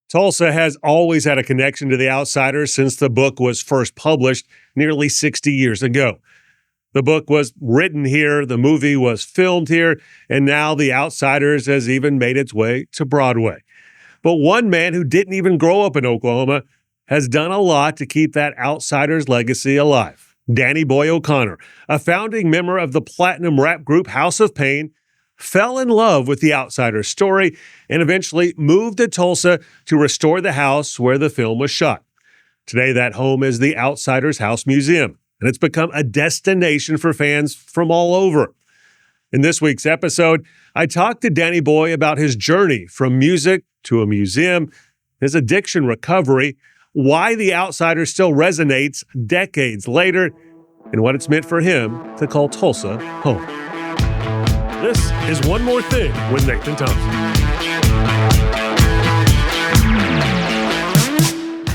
Tulsa has always had a connection to The Outsiders since the book was first published nearly 60 years ago. The book was written here, the movie was filmed here, and now The Outsiders has even made its way to Broadway. But one man who didn't even grow up in Oklahoma has done a lot to keep that Outsiders legacy alive. Danny Boy O'Connor, a founding member of the platinum rap group House of Pain, fell in love with the Outsiders story and eventually moved to Tulsa to restore the house where the film was shot. Today, that home is the Outsiders House Museum, and it's become a destination for fans from all over. In this week's episode, I talked to Danny Boy about his journey from music to a museum, his addiction recovery, why the Outsiders still resonates decades later, and what it's meant for him to call Tulsa home. This is One More Thing with Nathan Thompson.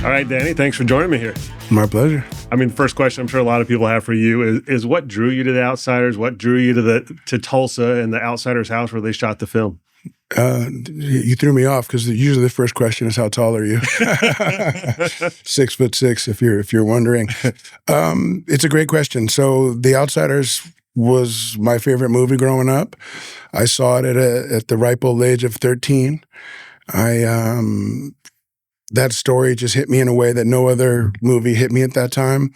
All right, Danny, thanks for joining me here. My pleasure. I mean, the first question I'm sure a lot of people have for you is what drew you to the Outsiders? What drew you to Tulsa and the Outsiders house where they shot the film? You threw me off because usually the first question is how tall are you? 6'6", if you're wondering. It's a great question. So The Outsiders was my favorite movie growing up. I saw it at the ripe old age of 13. That story just hit me in a way that no other movie hit me at that time.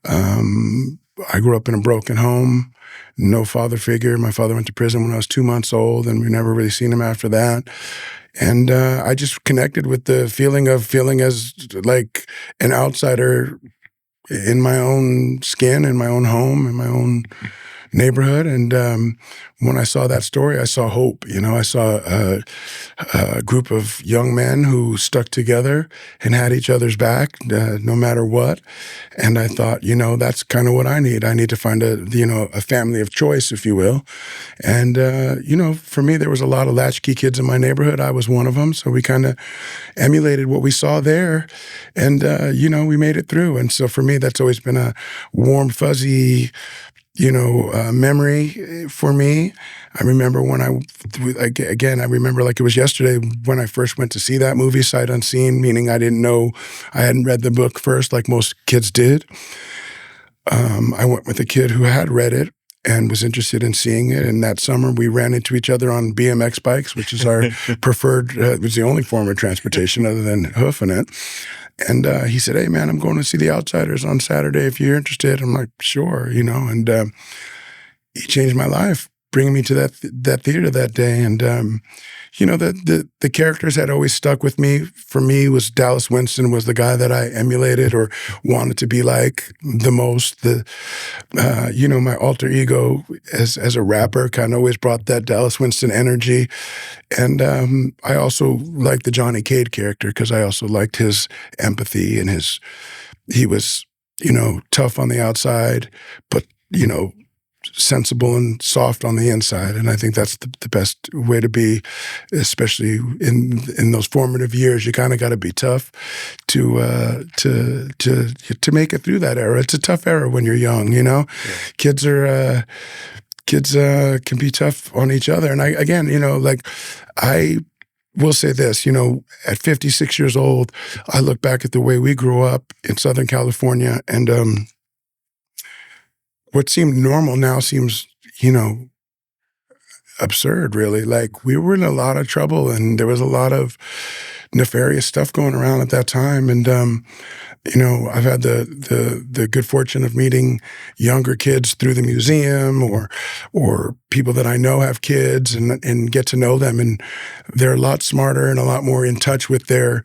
I grew up in a broken home, no father figure. My father went to prison when I was 2 months old, and we never really seen him after that. And I just connected with the feeling as like an outsider in my own skin, in my own home, in my own neighborhood. And when I saw that story, I saw hope. You know, I saw a group of young men who stuck together and had each other's back no matter what. And I thought, that's kind of what I need. I need to find a family of choice, if you will. And, for me, there was a lot of latchkey kids in my neighborhood. I was one of them. So we kind of emulated what we saw there. And, we made it through. And so for me, that's always been a warm, fuzzy memory for me. I remember when I remember like it was yesterday when I first went to see that movie, sight unseen, meaning I hadn't read the book first like most kids did. I went with a kid who had read it and was interested in seeing it. And that summer we ran into each other on BMX bikes, which is our preferred, it was the only form of transportation other than hoofing it. And he said, "Hey, man, I'm going to see The Outsiders on Saturday if you're interested." I'm like, "Sure," and he changed my life, bringing me to that theater that day. And, the characters had always stuck with me. For me, was Dallas Winston was the guy that I emulated or wanted to be like the most. My alter ego as a rapper kind of always brought that Dallas Winston energy. And I also liked the Johnny Cade character because I also liked his empathy and he was, tough on the outside, but, sensible and soft on the inside. And I think that's the best way to be, especially in those formative years. You kind of got to be tough to make it through that era. It's a tough era when you're young, Yeah. Kids can be tough on each other. And I will say this, at 56 years old, I look back at the way we grew up in Southern California, and what seemed normal now seems, absurd, really. Like, we were in a lot of trouble, and there was a lot of nefarious stuff going around at that time. And, I've had the good fortune of meeting younger kids through the museum or people that I know have kids and get to know them. And they're a lot smarter and a lot more in touch with their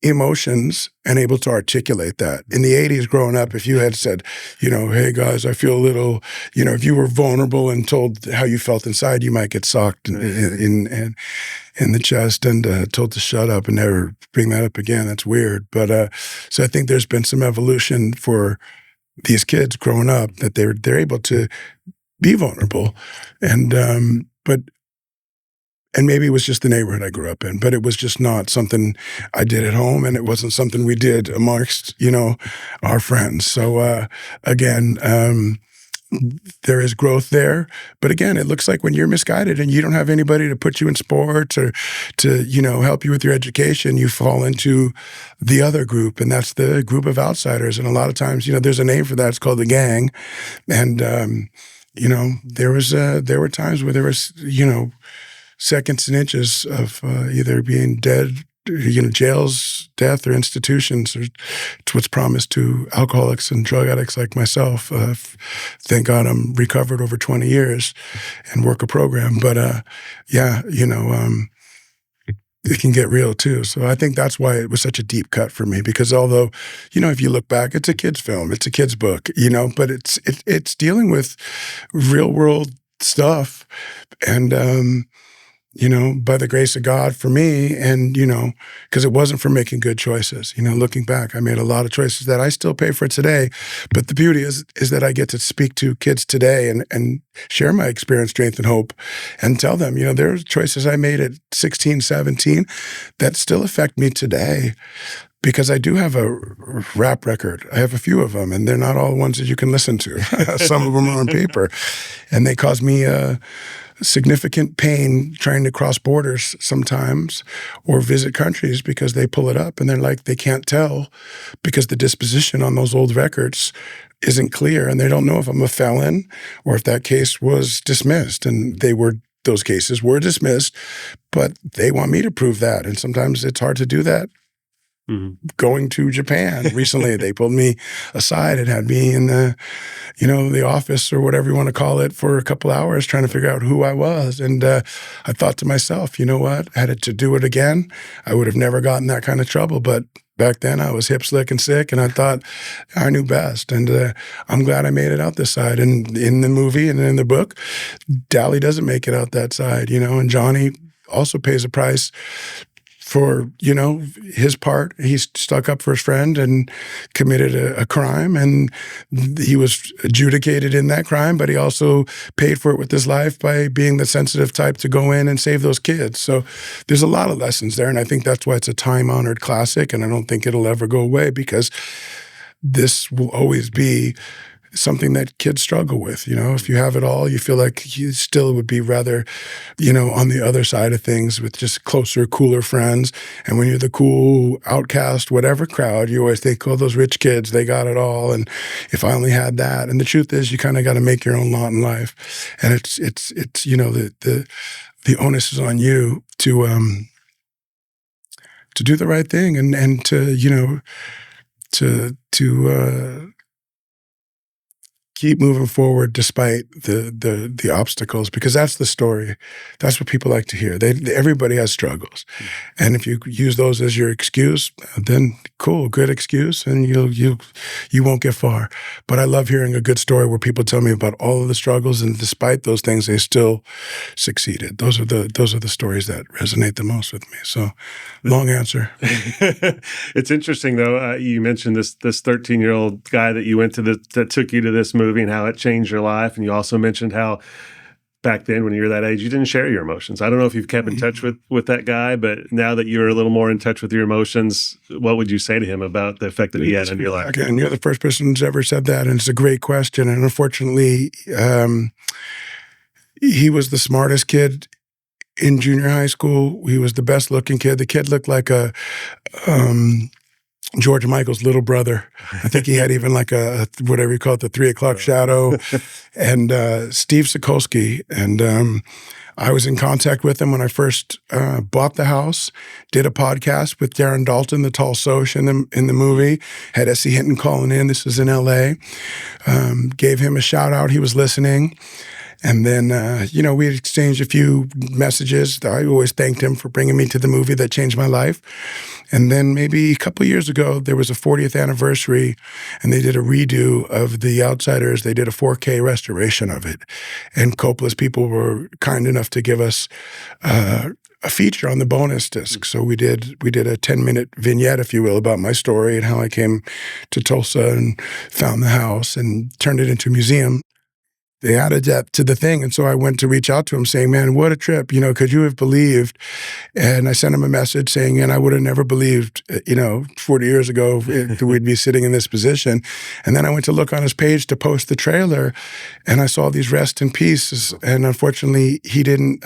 emotions and able to articulate that. In the 80s growing up, if you had said, "Hey guys, I feel a little," if you were vulnerable and told how you felt inside, you might get socked in the chest and told to shut up and never bring that up again. That's weird. But so I think there's been some evolution for these kids growing up that they're able to be vulnerable. And And maybe it was just the neighborhood I grew up in, but it was just not something I did at home, and it wasn't something we did amongst, our friends. So again, there is growth there. But again, it looks like when you're misguided and you don't have anybody to put you in sports or to, help you with your education, you fall into the other group, and that's the group of outsiders. And a lot of times, there's a name for that. It's called the gang. And, there were times where there was, seconds and inches of either being dead, jails, death, or institutions. It's what's promised to alcoholics and drug addicts like myself. Thank God I'm recovered over 20 years and work a program. But it can get real too. So I think that's why it was such a deep cut for me, because although, if you look back, it's a kid's film, it's a kid's book, but it's dealing with real world stuff. And, by the grace of God for me, and, because it wasn't for making good choices. Looking back, I made a lot of choices that I still pay for today. But the beauty is that I get to speak to kids today and share my experience, strength, and hope, and tell them, there are choices I made at 16, 17 that still affect me today. Because I do have a rap record. I have a few of them, and they're not all the ones that you can listen to. Some of them are on paper. And they cause me significant pain trying to cross borders sometimes or visit countries, because they pull it up and they're like, they can't tell because the disposition on those old records isn't clear, and they don't know if I'm a felon or if that case was dismissed. And those cases were dismissed, but they want me to prove that. And sometimes it's hard to do that. Mm-hmm. Going to Japan recently, they pulled me aside and had me in the office or whatever you want to call it for a couple hours trying to figure out who I was. And I thought to myself, you know what? Had it to do it again, I would have never gotten that kind of trouble. But back then I was hip, slick, and sick, and I thought I knew best. And I'm glad I made it out this side. And in the movie and in the book, Dally doesn't make it out that side, and Johnny also pays a price for, his part. He stuck up for his friend and committed a crime, and he was adjudicated in that crime, but he also paid for it with his life by being the sensitive type to go in and save those kids. So there's a lot of lessons there, and I think that's why it's a time-honored classic, and I don't think it'll ever go away, because this will always be something that kids struggle with. If you have it all, you feel like you still would be rather, on the other side of things with just closer, cooler friends. And when you're the cool outcast, whatever crowd, you always think, oh, those rich kids, they got it all. And if I only had that. And the truth is, you kind of got to make your own lot in life. And it's the onus is on you to do the right thing and to keep moving forward despite the obstacles, because that's the story. That's what people like to hear. Everybody has struggles, and if you use those as your excuse, then cool, good excuse, and you won't get far. But I love hearing a good story where people tell me about all of the struggles, and despite those things, they still succeeded. Those are the stories that resonate the most with me. So, long answer. It's interesting though. You mentioned this 13-year-old guy that you went to that took you to this movie, and how it changed your life. And you also mentioned how back then, when you were that age, you didn't share your emotions. I don't know if you've kept in touch with that guy, but now that you're a little more in touch with your emotions, what would you say to him about the effect that he had on your life? Again, you're the first person who's ever said that, and it's a great question. And unfortunately, he was the smartest kid in junior high school. He was the best looking kid. The kid looked like a George Michael's little brother. I think he had even like a whatever you call it, the 3 o'clock shadow. And Steve Sikolsky. And I was in contact with him when I first bought the house, did a podcast with Darren Dalton, the tall Soch in the movie, had S.E. Hinton calling in. This was in L.A. Gave him a shout out. He was listening. And then, we had exchanged a few messages. I always thanked him for bringing me to the movie that changed my life. And then maybe a couple of years ago, there was a 40th anniversary, and they did a redo of The Outsiders. They did a 4K restoration of it. And Coppola's people were kind enough to give us a feature on the bonus disc. So we did a 10-minute vignette, if you will, about my story and how I came to Tulsa and found the house and turned it into a museum. they added that to the thing. And so I went to reach out to him saying, man, what a trip. Could you have believed? And I sent him a message saying, and I would have never believed, 40 years ago that we'd be sitting in this position. And then I went to look on his page to post the trailer, and I saw these rest in peace. And unfortunately, he didn't,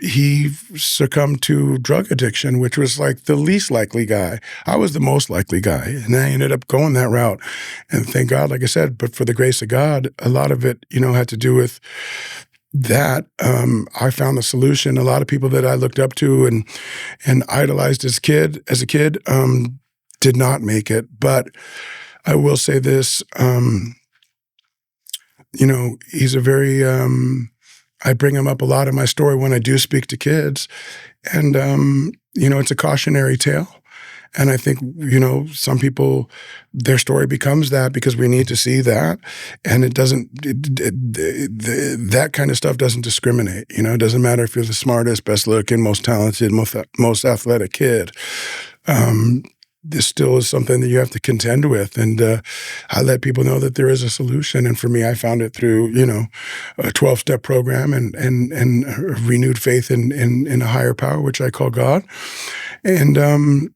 he succumbed to drug addiction, which was like the least likely guy. I was the most likely guy, and I ended up going that route. And thank God, like I said, but for the grace of God, a lot of it, had to do with that. I found a solution. A lot of people that I looked up to and idolized as a kid, did not make it. But I will say this, he's a very, I bring him up a lot in my story when I do speak to kids. And, it's a cautionary tale. And I think, some people, their story becomes that because we need to see that. And it doesn't, that kind of stuff doesn't discriminate. It doesn't matter if you're the smartest, best looking, most talented, most athletic kid. This still is something that you have to contend with. And I let people know that there is a solution. And for me, I found it through, a 12-step program and a renewed faith in a higher power, which I call God. And,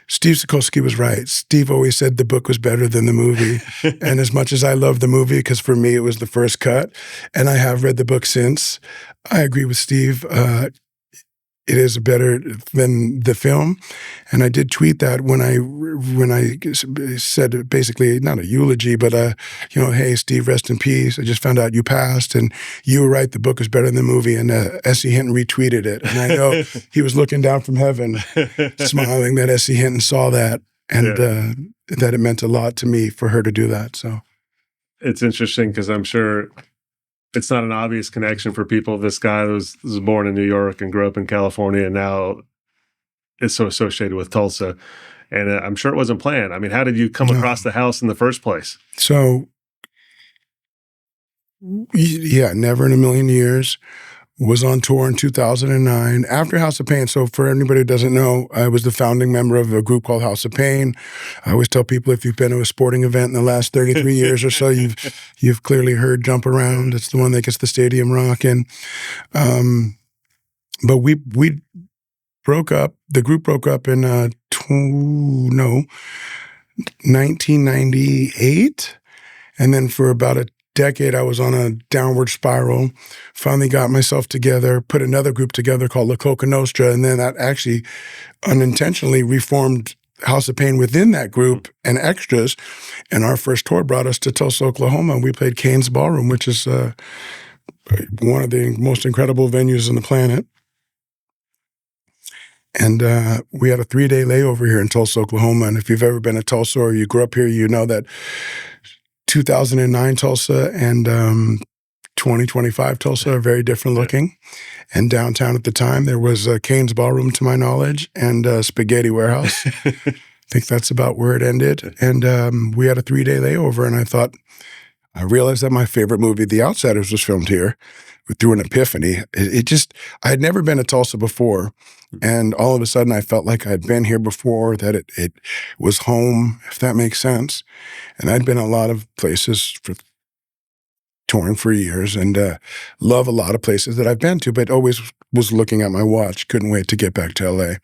Steve Sikosky was right. Steve always said the book was better than the movie. And as much as I love the movie, because for me, it was the first cut, and I have read the book since, I agree with Steve. It is better than the film. And I did tweet that when I said basically not a eulogy, but hey, Steve, rest in peace. I just found out you passed, and you were right. The book is better than the movie. And S.E. Hinton retweeted it, and I know he was looking down from heaven, smiling that S.E. Hinton saw that, and that it meant a lot to me for her to do that. So it's interesting because I'm sure it's not an obvious connection for people. This guy was born in New York and grew up in California, and now is so associated with Tulsa. And I'm sure it wasn't planned. I mean, how did you come across the house in the first place? So, never in a million years. Was on tour in 2009 after House of Pain. So for anybody who doesn't know, I was the founding member of a group called House of Pain. I always tell people if you've been to a sporting event in the last 33 years or so, you've clearly heard Jump Around. It's the one that gets the stadium rocking. But we broke up. The group broke up in 1998. And then for about a decade, I was on a downward spiral, finally got myself together, put another group together called La Coca Nostra, and then that actually unintentionally reformed House of Pain within that group and extras. And our first tour brought us to Tulsa, Oklahoma, and we played Kane's Ballroom, which is one of the most incredible venues on the planet. And we had a 3-day layover here in Tulsa, Oklahoma. And if you've ever been to Tulsa or you grew up here, you know that 2009 Tulsa and 2025 Tulsa are very different looking. And downtown at the time, there was Kane's Ballroom, to my knowledge, and Spaghetti Warehouse. I think that's about where it ended. And we had a 3-day layover, and I realized that my favorite movie, The Outsiders, was filmed here through an epiphany. I had never been to Tulsa before. And all of a sudden, I felt like I'd been here before, that it was home, if that makes sense. And I'd been a lot of places for touring for years and love a lot of places that I've been to, but always was looking at my watch, couldn't wait to get back to LA.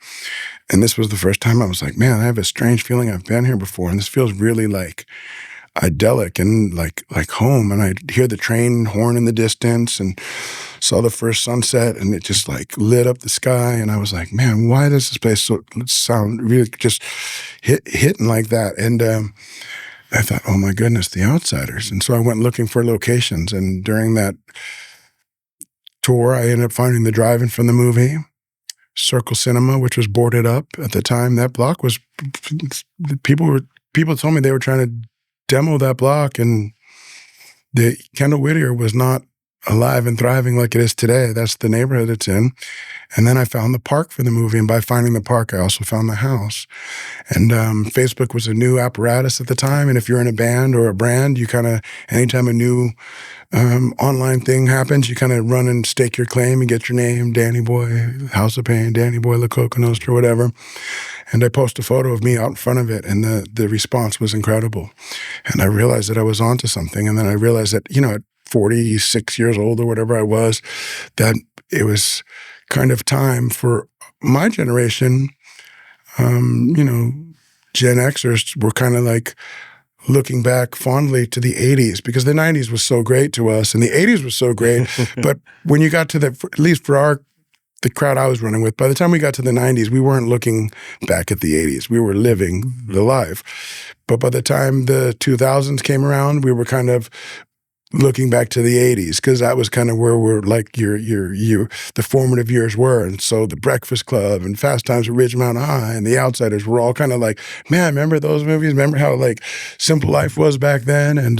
And this was the first time I was like, man, I have a strange feeling I've been here before. And this feels really like idyllic and like home. And I'd hear the train horn in the distance and saw the first sunset, and it just like lit up the sky. And I was like, man, why does this place sound really just hitting like that? And I thought, oh my goodness, The Outsiders. And so I went looking for locations. And during that tour, I ended up finding the drive-in from the movie, Circle Cinema, which was boarded up at the time. That block was, people told me they were trying to demo that block, and the Kendall Whittier was not alive and thriving like it is today. That's the neighborhood it's in. And then I found the park for the movie. And by finding the park, I also found the house. And Facebook was a new apparatus at the time. And if you're in a band or a brand, you kind of, anytime a new online thing happens, you kind of run and stake your claim and get your name, Danny Boy, House of Pain, Danny Boy, La Coca Nostra, whatever. And I post a photo of me out in front of it, and the response was incredible. And I realized that I was onto something. And then I realized that, at 46 years old or whatever I was, that it was kind of time for my generation. Gen Xers were kind of like looking back fondly to the 80s, because the 90s was so great to us and the 80s was so great. But when you got to at least for the crowd I was running with, by the time we got to the 90s, we weren't looking back at the 80s. We were living the life. But by the time the 2000s came around, we were kind of looking back to the 80s, because that was kind of where we're like the formative years were. And so the Breakfast Club and Fast Times at Ridgemont High and The Outsiders were all kind of like, man, remember those movies? Remember how like simple life was back then? And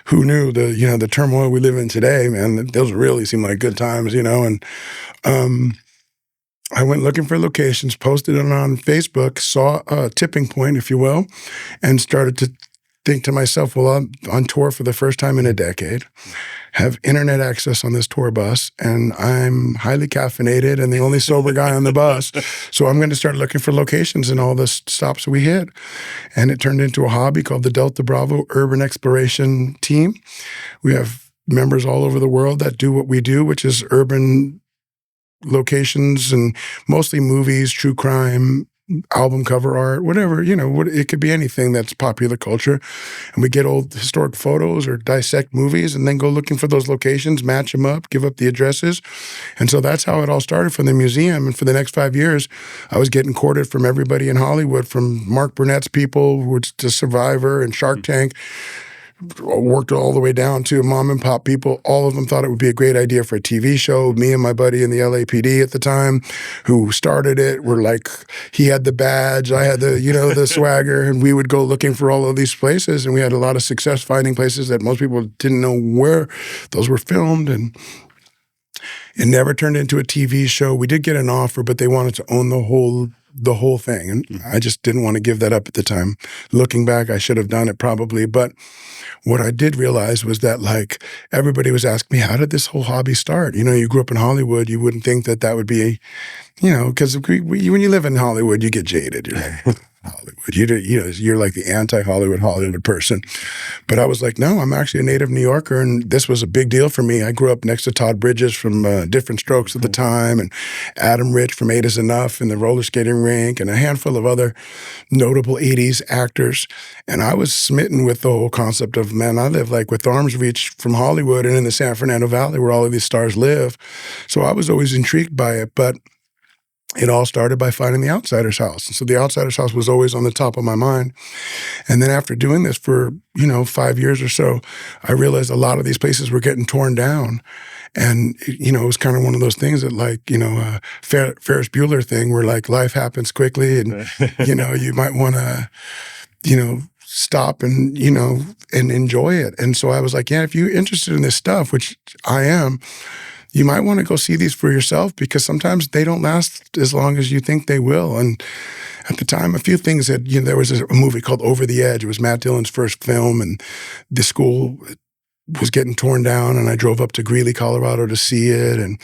who knew the turmoil we live in today, man? Those really seem like good times, And I went looking for locations, posted it on Facebook, saw a tipping point, if you will, and started to think to myself, well, I'm on tour for the first time in a decade, have internet access on this tour bus, and I'm highly caffeinated and the only sober guy on the bus. So I'm going to start looking for locations in all the stops we hit. And it turned into a hobby called the Delta Bravo Urban Exploration Team. We have members all over the world that do what we do, which is urban locations and mostly movies, true crime, album cover art, whatever, it could be anything that's popular culture. And we get old historic photos or dissect movies and then go looking for those locations, match them up, give up the addresses. And so that's how it all started from the museum. And for the next 5 years, I was getting courted from everybody in Hollywood, from Mark Burnett's people, who was to Survivor and Shark Tank, worked all the way down to mom and pop people. All of them thought it would be a great idea for a TV show. Me and my buddy in the LAPD at the time, who started it, were like, he had the badge, I had the swagger, and we would go looking for all of these places. And we had a lot of success finding places that most people didn't know where those were filmed. And it never turned into a TV show. We did get an offer, but they wanted to own the whole thing. And I just didn't want to give that up at the time. Looking back, I should have done it probably. But what I did realize was that, like, everybody was asking me, how did this whole hobby start? You grew up in Hollywood. You wouldn't think that would be, because when you live in Hollywood, you get jaded. You're like, Hollywood, you're like the Hollywood person. But I was like, no, I'm actually a native New Yorker, and this was a big deal for me. I grew up next to Todd Bridges from Different Strokes at the time, and Adam Rich from Eight Is Enough and the roller skating rink, and a handful of other notable 80s actors. And I was smitten with the whole concept of, man, I live like with arm's reach from Hollywood and in the San Fernando Valley where all of these stars live. So I was always intrigued by it. But it all started by finding the Outsider's House. And so the Outsider's House was always on the top of my mind. And then after doing this for, 5 years or so, I realized a lot of these places were getting torn down. And, it was kind of one of those things that, like, Ferris Bueller thing where, like, life happens quickly and, you might want to, stop and, and enjoy it. And so I was like, yeah, if you're interested in this stuff, which I am, you might want to go see these for yourself, because sometimes they don't last as long as you think they will. And at the time, a few things that, there was a movie called Over the Edge. It was Matt Dillon's first film, and the school was getting torn down, and I drove up to Greeley, Colorado to see it. And,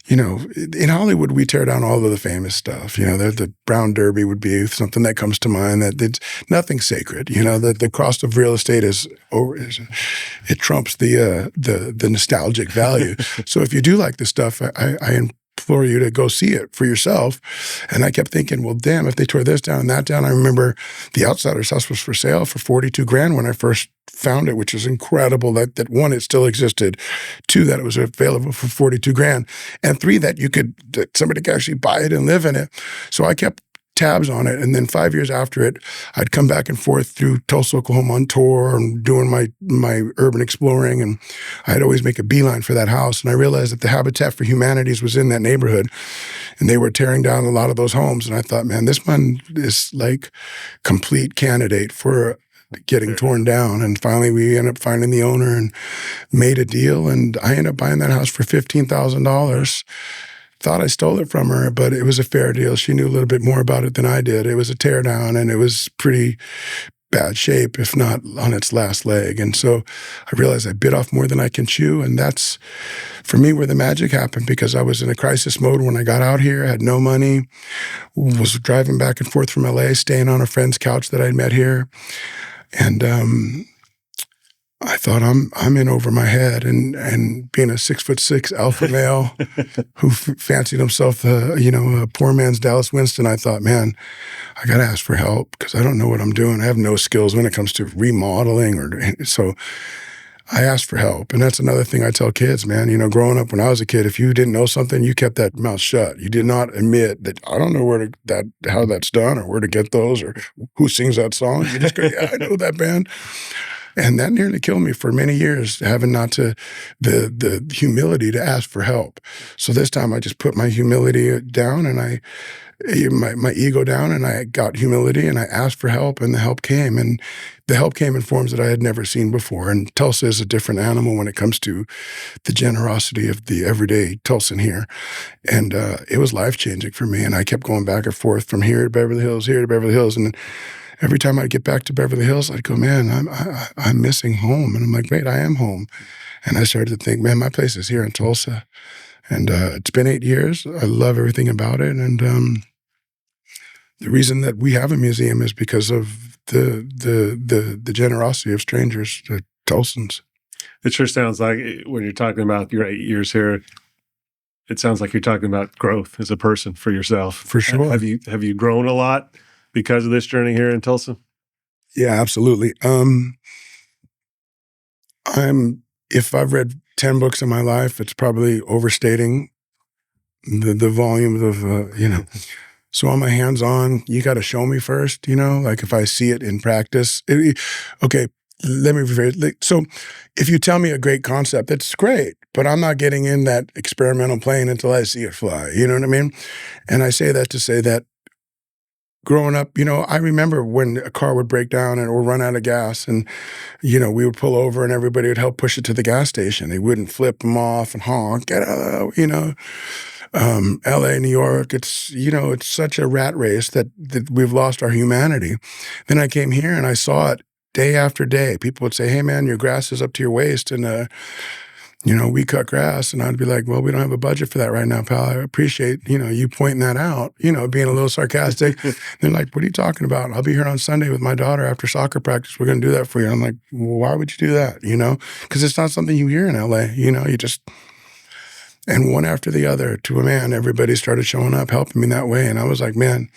in Hollywood, we tear down all of the famous stuff. The Brown Derby would be something that comes to mind, that it's nothing sacred. The cost of real estate it trumps the nostalgic value. So if you do like this stuff, I implore you to go see it for yourself. And I kept thinking, well, damn, if they tore this down and that down. I remember the Outsider's House was for sale for $42,000 when I first found it, which is incredible that one, it still existed, two, that it was available for $42,000, and three, that somebody could actually buy it and live in it. So I kept tabs on it. And then 5 years after it, I'd come back and forth through Tulsa, Oklahoma on tour and doing my urban exploring. And I'd always make a beeline for that house. And I realized that the Habitat for Humanities was in that neighborhood, and they were tearing down a lot of those homes. And I thought, man, this one is like complete candidate for getting torn down. And finally we ended up finding the owner and made a deal. And I ended up buying that house for $15,000. thought I stole it from her, but it was a fair deal. She knew a little bit more about it than I did. It was a teardown, and it was pretty bad shape, if not on its last leg. And so I realized I bit off more than I can chew. And that's, for me, where the magic happened, because I was in a crisis mode when I got out here, had no money, was driving back and forth from LA, staying on a friend's couch that I'd met here. And I thought, I'm in over my head, and being a 6'6" alpha male who fancied himself, a poor man's Dallas Winston, I thought, man, I got to ask for help because I don't know what I'm doing. I have no skills when it comes to remodeling, so I asked for help. And that's another thing I tell kids, man. Growing up when I was a kid, if you didn't know something, you kept that mouth shut. You did not admit that I don't know how that's done or where to get those or who sings that song. You just go, yeah, I know that band. And that nearly killed me for many years, having not the humility to ask for help. So this time I just put my humility down and my ego down, and I got humility and I asked for help, and the help came. And the help came in forms that I had never seen before. And Tulsa is a different animal when it comes to the generosity of the everyday Tulsan here. And it was life-changing for me. And I kept going back and forth from here to Beverly Hills, here to Beverly Hills. And every time I'd get back to Beverly Hills, I'd go, man, I'm missing home. And I'm like, wait, I am home. And I started to think, man, my place is here in Tulsa. And it's been 8 years. I love everything about it. And the reason that we have a museum is because of the generosity of strangers, the Tulsans. It sure sounds like when you're talking about your 8 years here, it sounds like you're talking about growth as a person for yourself. For sure. Have you grown a lot because of this journey here in Tulsa? Yeah, absolutely. If I've read 10 books in my life, it's probably overstating the volume of, So on my hands-on, you got to show me first, like if I see it in practice. Okay, let me rephrase. So if you tell me a great concept, that's great, but I'm not getting in that experimental plane until I see it fly. You know what I mean? And I say that to say that growing up, I remember when a car would break down or run out of gas, and, we would pull over and everybody would help push it to the gas station. They wouldn't flip them off and honk, get out, LA, New York, it's such a rat race that we've lost our humanity. Then I came here and I saw it day after day. People would say, hey man, your grass is up to your waist, and we cut grass. And I'd be like, well, we don't have a budget for that right now, pal. I appreciate, you pointing that out, being a little sarcastic. They're like, what are you talking about? I'll be here on Sunday with my daughter after soccer practice. We're going to do that for you. I'm like, well, why would you do that? Because it's not something you hear in LA, you just... And one after the other, to a man, everybody started showing up, helping me that way. And I was like, man,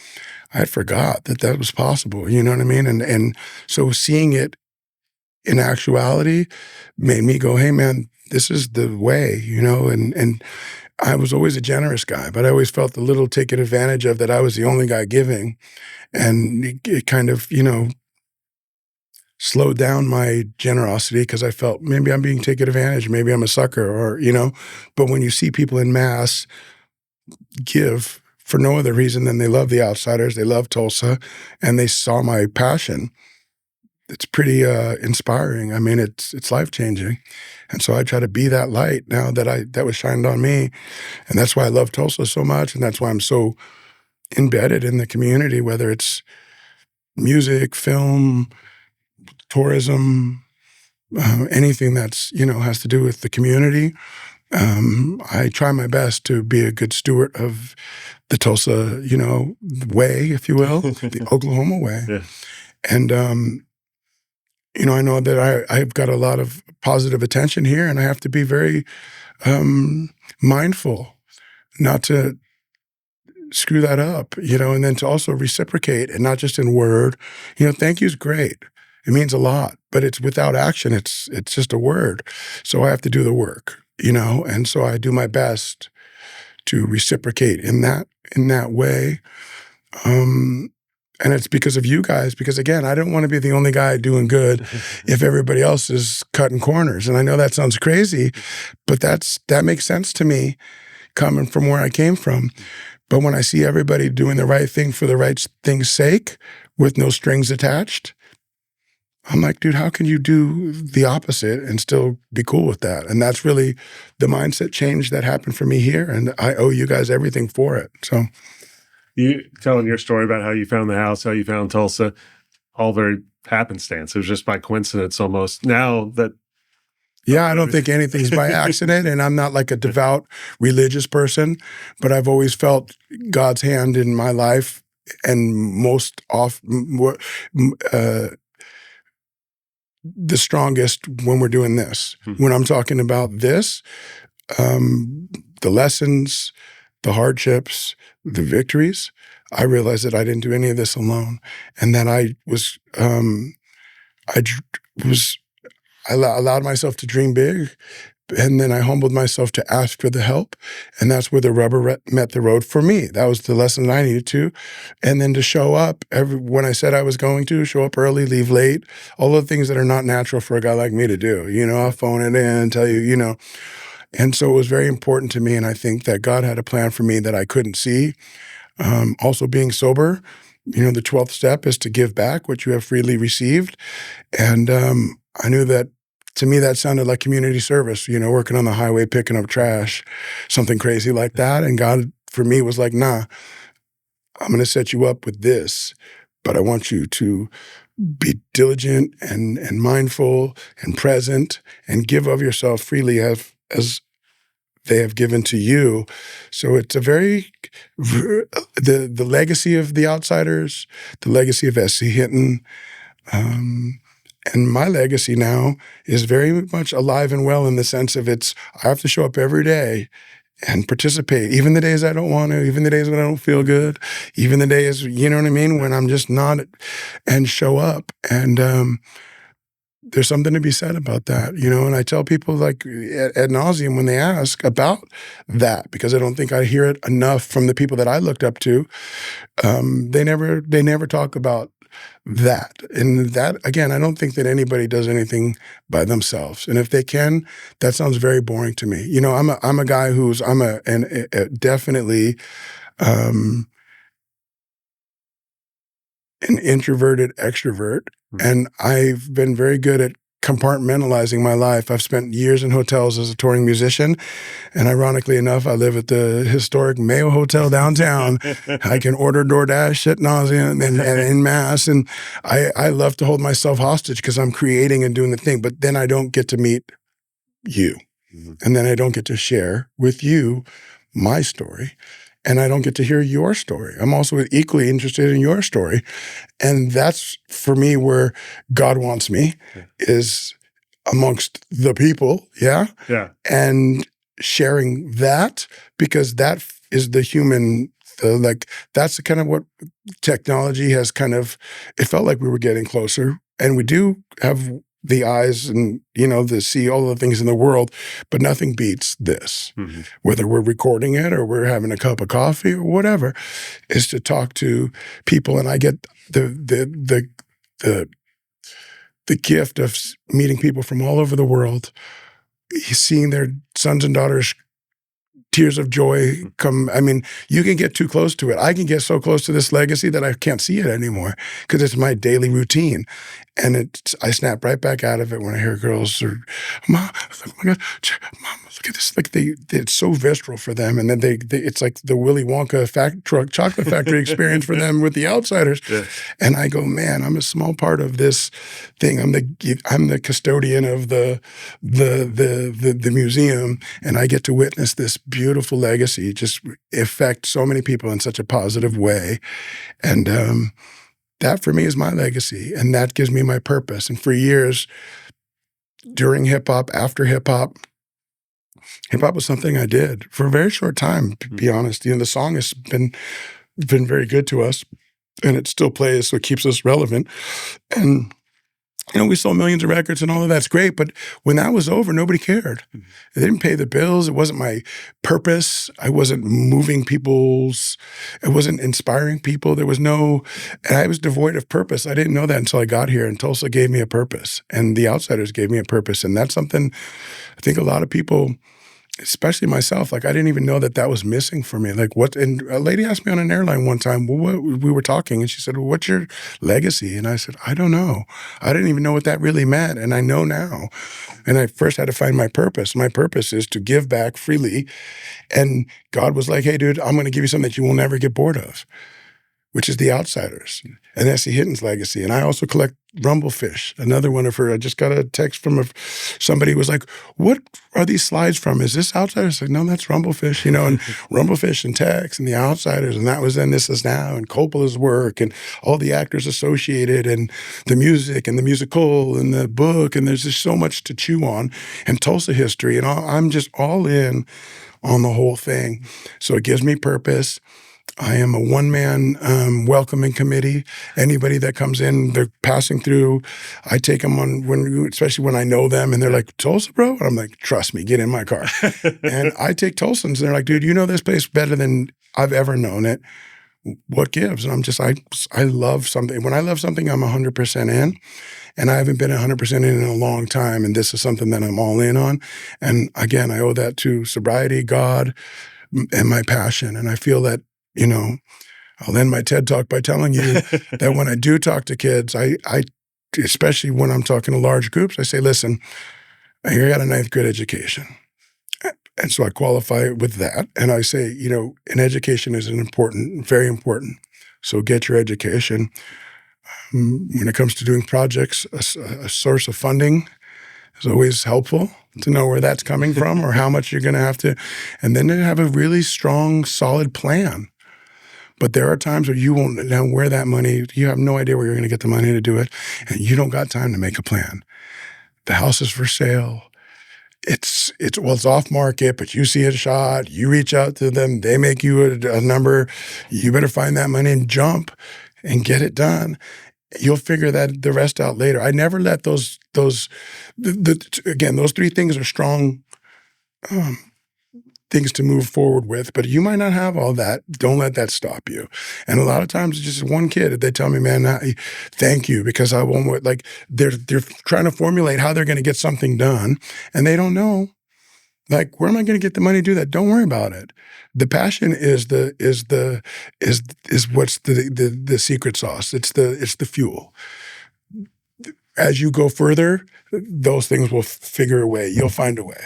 I had forgot that was possible. You know what I mean? And so seeing it in actuality made me go, hey, man, this is the way, And I was always a generous guy, but I always felt a little taken advantage of, that I was the only guy giving. And it kind of, slowed down my generosity because I felt maybe I'm being taken advantage, maybe I'm a sucker, or, But when you see people in mass give for no other reason than they love the outsiders, they love Tulsa, and they saw my passion, it's pretty inspiring. I mean, it's life-changing. And so I try to be that light now that was shined on me. And that's why I love Tulsa so much, and that's why I'm so embedded in the community, whether it's music, film, tourism, anything that's, has to do with the community. I try my best to be a good steward of the Tulsa, way, if you will, the Oklahoma way. Yeah. And, I know that I've got a lot of positive attention here, and I have to be very mindful not to screw that up, and then to also reciprocate, and not just in word. Thank you is great. It means a lot, but it's without action. It's just a word. So I have to do the work, and so I do my best to reciprocate in that way. And it's because of you guys, because again, I don't want to be the only guy doing good if everybody else is cutting corners. And I know that sounds crazy, but that makes sense to me coming from where I came from. But when I see everybody doing the right thing for the right thing's sake with no strings attached, I'm like, dude, how can you do the opposite and still be cool with that? And that's really the mindset change that happened for me here. And I owe you guys everything for it. So You telling your story about how you found the house, how you found Tulsa, all very happenstance. It was just by coincidence almost. Now that yeah, I don't think anything's by accident, and I'm not like a devout religious person, but I've always felt God's hand in my life, and most often the strongest when we're doing this. When I'm talking about this, the lessons, the hardships, the victories, I realized that I didn't do any of this alone, and that I was allowed myself to dream big, and then I humbled myself to ask for the help, and that's where the rubber met the road for me. That was the lesson I needed to, and then to show up when I said I was going to, show up early, leave late, all the things that are not natural for a guy like me to do. I'll phone it in, tell you, and so it was very important to me, and I think that God had a plan for me that I couldn't see. Also being sober, the 12th step is to give back what you have freely received, and I knew that, to me, that sounded like community service, working on the highway, picking up trash, something crazy like that. And God, for me, was like, nah, I'm going to set you up with this, but I want you to be diligent and mindful and present and give of yourself freely as they have given to you. So it's a the legacy of The Outsiders, the legacy of S.C. Hinton, and my legacy now is very much alive and well in the sense of I have to show up every day and participate, even the days I don't want to, even the days when I don't feel good, even the days, you know what I mean, when I'm just not, and show up. And there's something to be said about that, and I tell people like ad nauseum when they ask about that, because I don't think I hear it enough from the people that I looked up to. They never talk about that. And that, again, I don't think that anybody does anything by themselves. And if they can, that sounds very boring to me. I'm a guy I'm definitely an introverted extrovert. And I've been very good at compartmentalizing my life. I've spent years in hotels as a touring musician. And ironically enough, I live at the historic Mayo Hotel downtown. I can order DoorDash at nauseam and en masse. And I love to hold myself hostage because I'm creating and doing the thing. But then I don't get to meet you. And then I don't get to share with you my story. And I don't get to hear your story. I'm also equally interested in your story. And that's, for me, where God wants me, is amongst the people, yeah? And sharing that, because that is the human, that's the kind of what technology has it felt like we were getting closer. And we do have the eyes and, to see all the things in the world, but nothing beats this. Whether we're recording it or we're having a cup of coffee or whatever, is to talk to people. And I get the gift of meeting people from all over the world, seeing their sons and daughters' tears of joy come. I mean, you can get too close to it. I can get so close to this legacy that I can't see it anymore because it's my daily routine. And I snap right back out of it when I hear girls or, Mom, oh my God, Mom, look at this. Like it's so visceral for them. And then it's like the Willy Wonka chocolate factory experience for them with The Outsiders. And I go, man, I'm a small part of this thing. I'm the custodian of the museum, and I get to witness this beautiful legacy just affect so many people in such a positive way. And that for me is my legacy, and that gives me my purpose. And for years, during hip-hop, after hip-hop was something I did for a very short time, to be honest. The song has been very good to us, and it still plays, so it keeps us relevant. And we sold millions of records and all of that's great, but when that was over, nobody cared. They didn't pay the bills. It wasn't my purpose. I wasn't moving it wasn't inspiring people. And I was devoid of purpose. I didn't know that until I got here, and Tulsa gave me a purpose, and The Outsiders gave me a purpose. And that's something I think a lot of people especially myself, like I didn't even know that that was missing for me. Like what, and a lady asked me on an airline one time, well, we were talking and she said, well, what's your legacy? And I said, I don't know. I didn't even know what that really meant. And I know now. And I first had to find my purpose. My purpose is to give back freely. And God was like, hey, dude, I'm going to give you something that you will never get bored of, which is The Outsiders and Essie Hinton's legacy. And I also collect Rumblefish, another one of her. I just got a text from somebody who was like, what are these slides from? Is this Outsiders? I said, no, that's Rumblefish, and Rumblefish and Tex and The Outsiders. And that was then This Is Now and Coppola's work and all the actors associated and the music and the musical and the book. And there's just so much to chew on and Tulsa history. And I'm just all in on the whole thing. So it gives me purpose. I am a one-man welcoming committee. Anybody that comes in, they're passing through. I take them on, especially when I know them, and they're like, Tulsa, bro? And I'm like, trust me, get in my car. And I take Tulsans, and they're like, dude, you know this place better than I've ever known it. What gives? And I'm just, I love something. When I love something, I'm 100% in. And I haven't been 100% in a long time, and this is something that I'm all in on. And again, I owe that to sobriety, God, and my passion. And I feel that, I'll end my TED Talk by telling you that when I do talk to kids, I especially when I'm talking to large groups, I say, listen, I got a 9th grade education. And so I qualify with that. And I say, an education is very important. So get your education. When it comes to doing projects, a source of funding is always helpful to know where that's coming from or how much you're going to have to. And then to have a really strong, solid plan. But there are times where you won't know where that money, you have no idea where you're going to get the money to do it, and you don't got time to make a plan. The house is for sale. It's off market, but you see a shot, you reach out to them, they make you a number, you better find that money and jump and get it done. You'll figure the rest out later. I never let again, those 3 things are strong things to move forward with, but you might not have all that. Don't let that stop you. And a lot of times it's just one kid, they tell me, man, thank you, because I won't, like, they're trying to formulate how they're going to get something done, and they don't know, like, where am I going to get the money to do that? Don't worry about it. The passion is what's the secret sauce. It's the fuel. As you go further, those things will figure a way. You'll find a way.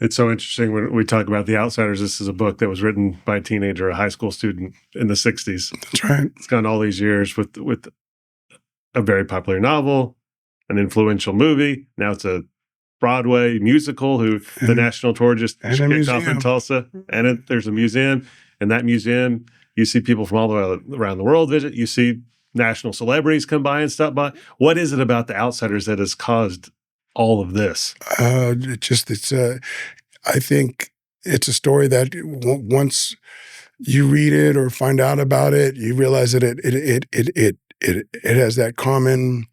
It's so interesting when we talk about The Outsiders. This is a book that was written by a teenager, a high school student in the 60s. That's right. It's gone all these years with a very popular novel, an influential movie. Now it's a Broadway musical the national tour just kicked off in Tulsa. And there's a museum. And that museum, you see people from all the way around the world visit. You see national celebrities come by and stop by. What is it about The Outsiders that has caused all of this? I think it's a story that once you read it or find out about it, you realize that it has that common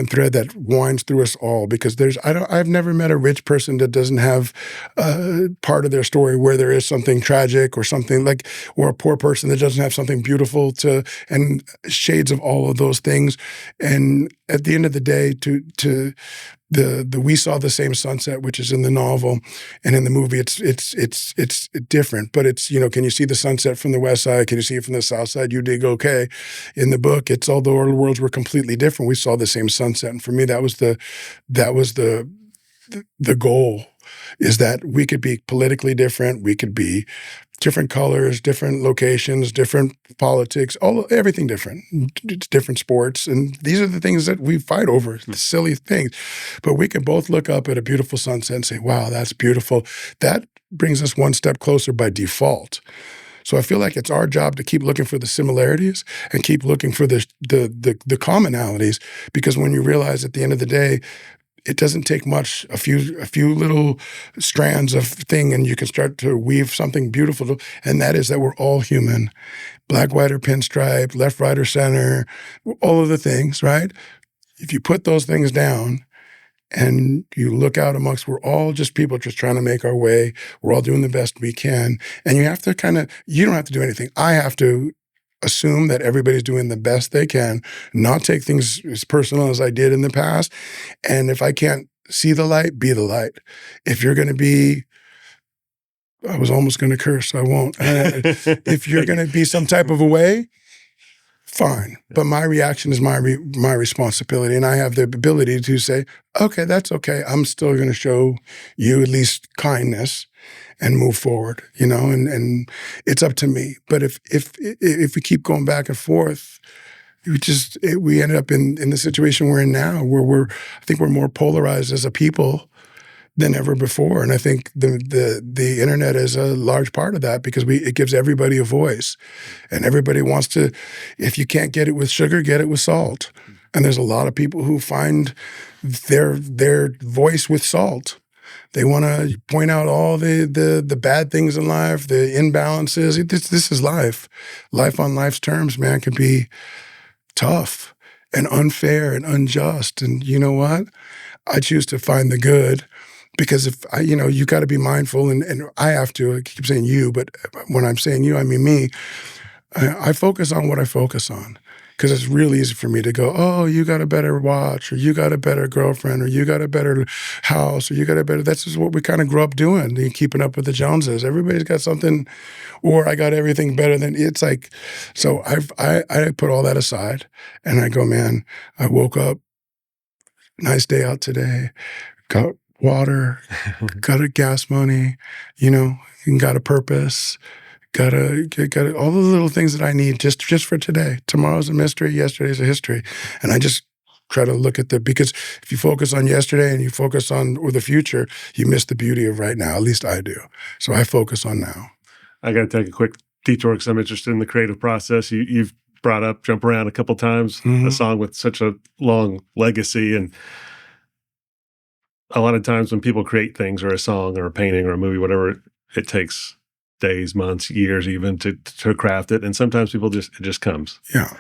thread that winds through us all, because I've never met a rich person that doesn't have part of their story where there is something tragic or something like, or a poor person that doesn't have something beautiful and shades of all of those things. And at the end of the day, we saw the same sunset, which is in the novel, and in the movie, it's different. But it's, can you see the sunset from the west side? Can you see it from the south side? You dig okay. In the book, it's although our worlds were completely different, we saw the same sunset. And for me, that was the goal, is that we could be politically different, we could be different colors, different locations, different politics, everything different. It's different sports. And these are the things that we fight over, the silly things. But we can both look up at a beautiful sunset and say, wow, that's beautiful. That brings us one step closer by default. So I feel like it's our job to keep looking for the similarities and keep looking for the commonalities, because when you realize at the end of the day, it doesn't take much, a few little strands of thing, and you can start to weave something beautiful. And that is that we're all human. Black, white, or pinstripe, left, right, or center, all of the things, right? If you put those things down and you look out amongst, we're all just people just trying to make our way. We're all doing the best we can. And you have to you don't have to do anything. I have to assume that everybody's doing the best they can, not take things as personal as I did in the past. And if I can't see the light, be the light. If you're going to be, I was almost going to curse, so I won't. If you're going to be some type of a way, fine. But my reaction is my responsibility, and I have the ability to say, okay, that's okay. I'm still going to show you at least kindness and move forward, you know, and it's up to me. But if we keep going back and forth, we ended up in the situation we're in now, where I think we're more polarized as a people than ever before. And I think the internet is a large part of that, because it gives everybody a voice, and everybody wants to, if you can't get it with sugar, get it with salt. And there's a lot of people who find their voice with salt. They want to point out all the bad things in life, the imbalances. This is life. Life on life's terms, man, can be tough and unfair and unjust. And you know what? I choose to find the good. Because if I, you know, you got to be mindful, and I have to. I keep saying you, but when I'm saying you, I mean me. I focus on what I focus on, because it's really easy for me to go, oh, you got a better watch, or you got a better girlfriend, or you got a better house, or you got a better. That's just what we kind of grew up doing, keeping up with the Joneses. Everybody's got something, or I got everything better than. It's like, so I put all that aside, and I go, man, I woke up, nice day out today, got water, got a gas money, you know, got a purpose, got all the little things that I need just for today. Tomorrow's a mystery, yesterday's a history. And I just try to look at because if you focus on yesterday and you focus on the future, you miss the beauty of right now. At least I do. So I focus on now. I got to take a quick detour because I'm interested in the creative process. You've brought up Jump Around a couple times, a song with such a long legacy, and a lot of times when people create things, or a song or a painting or a movie, whatever, it takes days, months, years even to craft it. And sometimes it just comes. Yeah.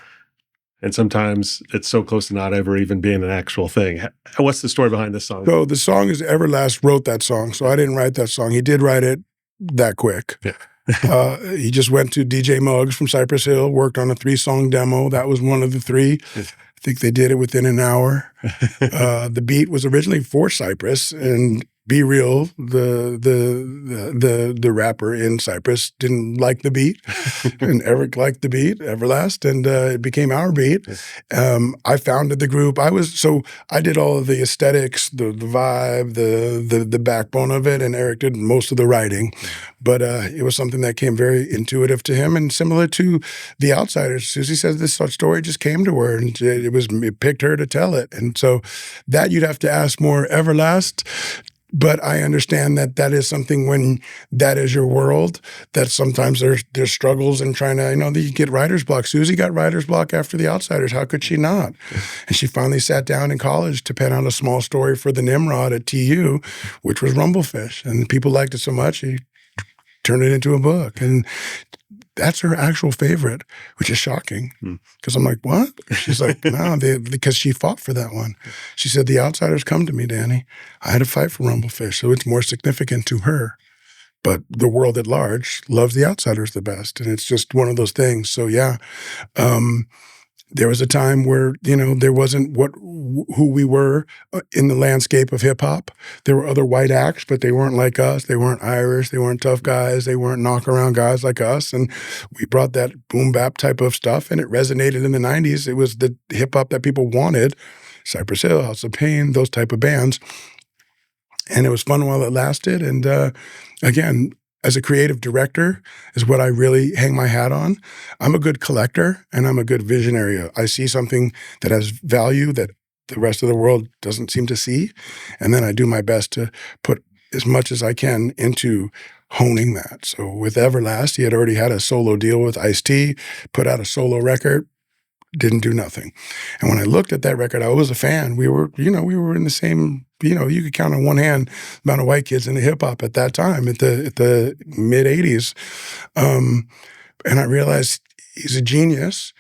And sometimes it's so close to not ever even being an actual thing. What's the story behind this song? So the song is Everlast wrote that song. So I didn't write that song. He did write it that quick. Yeah. He just went to DJ Muggs from Cypress Hill, worked on a 3-song demo. That was one of the 3. I think they did it within an hour. The beat was originally for Cypress, and Be Real, the rapper in Cypress, didn't like the beat, and Eric liked the beat, Everlast, and it became our beat. I founded the group. I did all of the aesthetics, the vibe, the backbone of it, and Eric did most of the writing. But it was something that came very intuitive to him, and similar to The Outsiders. Susie says this story just came to her, and it picked her to tell it. And so that you'd have to ask more Everlast. But I understand that is something, when that is your world, that sometimes there's struggles in trying to, you get writer's block. Susie got writer's block after The Outsiders. How could she not? And she finally sat down in college to pen out a small story for the Nimrod at TU, which was Rumblefish. And people liked it so much, she turned it into a book. And that's her actual favorite, which is shocking. Because I'm like, what? She's like, no, because she fought for that one. She said, The Outsiders come to me, Danny. I had to fight for Rumblefish, so it's more significant to her. But the world at large loves The Outsiders the best. And it's just one of those things. So yeah, there was a time where, there wasn't who we were in the landscape of hip hop. There were other white acts, but they weren't like us. They weren't Irish. They weren't tough guys. They weren't knock around guys like us. And we brought that boom bap type of stuff, and it resonated in the 90s. It was the hip hop that people wanted. Cypress Hill, House of Pain, those type of bands. And it was fun while it lasted. And again, as a creative director is what I really hang my hat on. I'm a good collector, and I'm a good visionary. I see something that has value that the rest of the world doesn't seem to see, and then I do my best to put as much as I can into honing that. So with Everlast, he had already had a solo deal with Ice-T, put out a solo record, didn't do nothing. And when I looked at that record, I was a fan. We were in the same, you could count on one hand the amount of white kids in the hip hop at that time, at the mid 80s. And I realized he's a genius,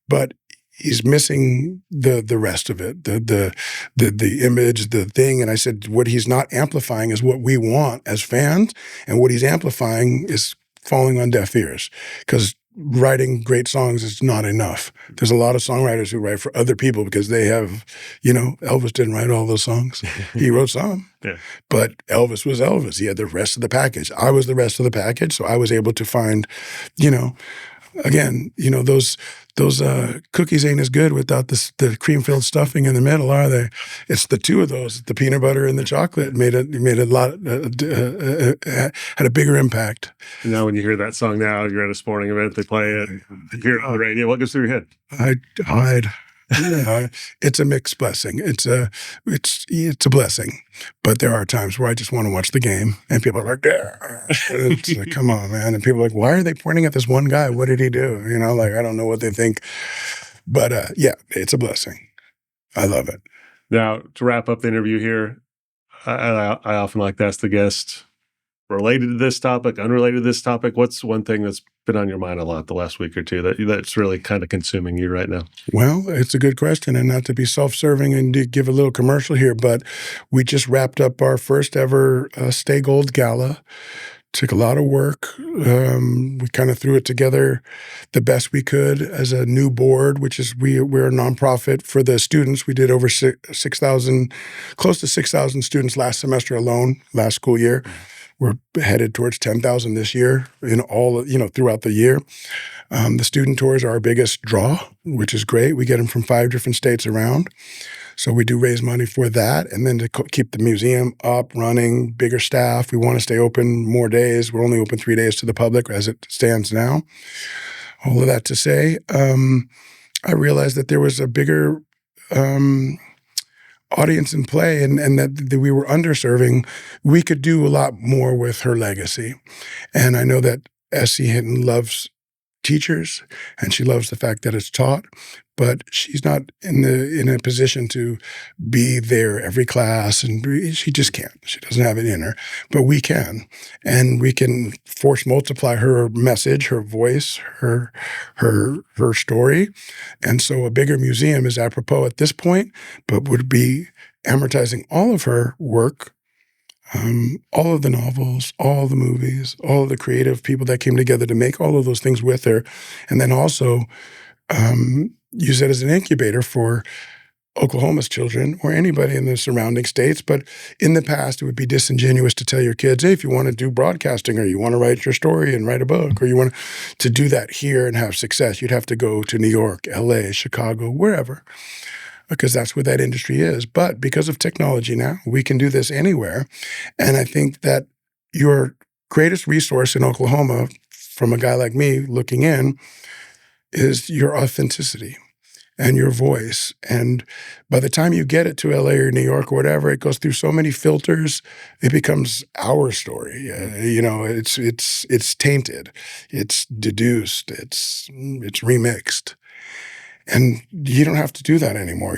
but he's missing the rest of it, the image, the thing. And I said, what he's not amplifying is what we want as fans, and what he's amplifying is falling on deaf ears. Because writing great songs is not enough. There's a lot of songwriters who write for other people because they have, Elvis didn't write all those songs. He wrote some, but Elvis was Elvis. He had the rest of the package. I was the rest of the package, so I was able to find, again, those cookies ain't as good without the cream-filled stuffing in the middle, are they? It's the two of those, the peanut butter and the chocolate, made a lot, had a bigger impact. And now when you hear that song now, you're at a sporting event, they play it, you hear it on the radio, what goes through your head? I hide. It's a mixed blessing. It's a blessing, but there are times where I just want to watch the game, and people are like, "Yeah," it's like, come on, man. And people are like, why are they pointing at this one guy? What did he do? I don't know what they think, but yeah, it's a blessing. I love it. Now, to wrap up the interview here, I often like to ask the guest, related to this topic, unrelated to this topic, what's one thing that's been on your mind a lot the last week or two that's really kind of consuming you right now? Well, it's a good question, and not to be self-serving and to give a little commercial here, but we just wrapped up our first ever Stay Gold Gala. Took a lot of work. We kind of threw it together the best we could as a new board, which is we're a nonprofit for the students. We did over 6,000, close to 6,000 students last semester alone, last school year. We're headed towards 10,000 this year throughout the year. The student tours are our biggest draw, which is great. We get them from 5 different states around. So we do raise money for that. And then to keep the museum up, running, bigger staff. We want to stay open more days. We're only open 3 days to the public as it stands now. All of that to say, I realized that there was a bigger audience in play and that we were underserving. We could do a lot more with her legacy. And I know that Essie Hinton loves teachers and she loves the fact that it's taught, but she's not in a position to be there every class, and she just can't. She doesn't have it in her, but we can, and we can force multiply her message, her voice, her story. And so a bigger museum is apropos at this point, but would be amortizing all of her work, all of the novels, all the movies, all of the creative people that came together to make all of those things with her, and then also use it as an incubator for Oklahoma's children or anybody in the surrounding states. But in the past, it would be disingenuous to tell your kids, hey, if you want to do broadcasting or you want to write your story and write a book or you want to do that here and have success, you'd have to go to New York, LA, Chicago, wherever, because that's where that industry is. But because of technology now, we can do this anywhere. And I think that your greatest resource in Oklahoma, from a guy like me looking in, is your authenticity and your voice. And by the time you get it to LA or New York or whatever, it goes through so many filters, it becomes our story. It's tainted, it's deduced, it's remixed. And you don't have to do that anymore.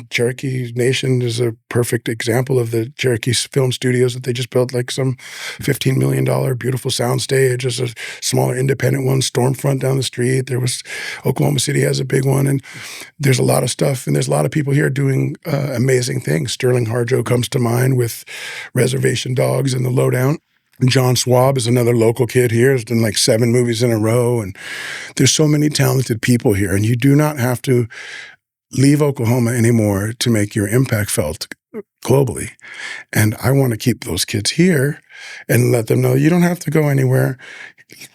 Cherokee Nation is a perfect example of the Cherokee Film Studios that they just built, like some $15 million beautiful soundstage. There's a smaller independent one, Stormfront down the street. Oklahoma City has a big one. And there's a lot of stuff. And there's a lot of people here doing amazing things. Sterling Harjo comes to mind with Reservation Dogs and The Lowdown. John Swab is another local kid here. He's done like 7 movies in a row. And there's so many talented people here. And you do not have to leave Oklahoma anymore to make your impact felt globally. And I want to keep those kids here and let them know you don't have to go anywhere.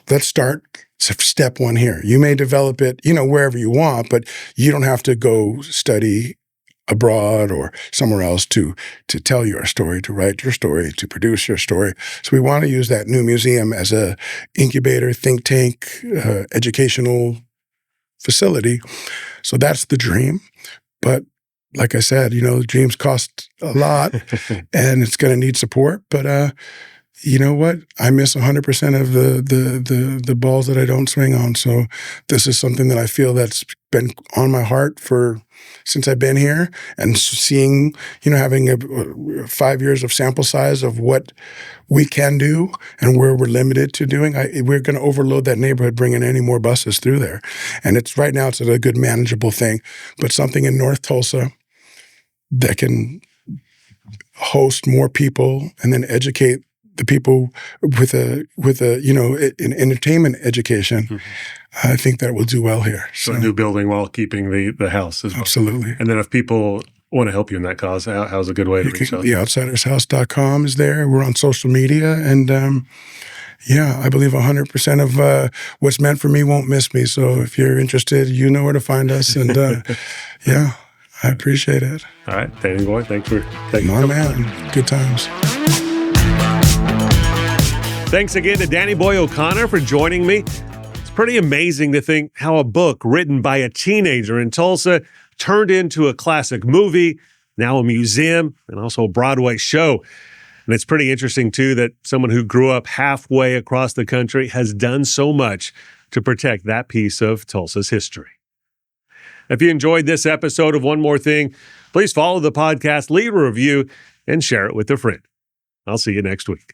Let's start step 1 here. You may develop it, wherever you want, but you don't have to go study abroad or somewhere else to tell your story, to write your story, to produce your story. So we want to use that new museum as a incubator, think tank, educational facility. So that's the dream. But like I said, dreams cost a lot and it's going to need support. But you know what? I miss 100% of the balls that I don't swing on. So this is something that I feel that's been on my heart since I've been here, and seeing, having 5 years of sample size of what we can do and where we're limited to doing. We're going to overload that neighborhood, bringing any more buses through there. And right now it's a good manageable thing, but something in North Tulsa that can host more people and then educate the people with an entertainment education. I think that will do well here. So a new building while keeping the house as well. Absolutely. And then if people want to help you in that cause, how's a good way to reach out? TheOutsidersHouse.com is there. We're on social media. And I believe 100% of what's meant for me won't miss me. So if you're interested, you know where to find us. And I appreciate it. All right. Danny Boy, thanks for taking My man. Good times. Thanks again to Danny Boy O'Connor for joining me. It's pretty amazing to think how a book written by a teenager in Tulsa turned into a classic movie, now a museum, and also a Broadway show. And it's pretty interesting, too, that someone who grew up halfway across the country has done so much to protect that piece of Tulsa's history. If you enjoyed this episode of One More Thing, please follow the podcast, leave a review, and share it with a friend. I'll see you next week.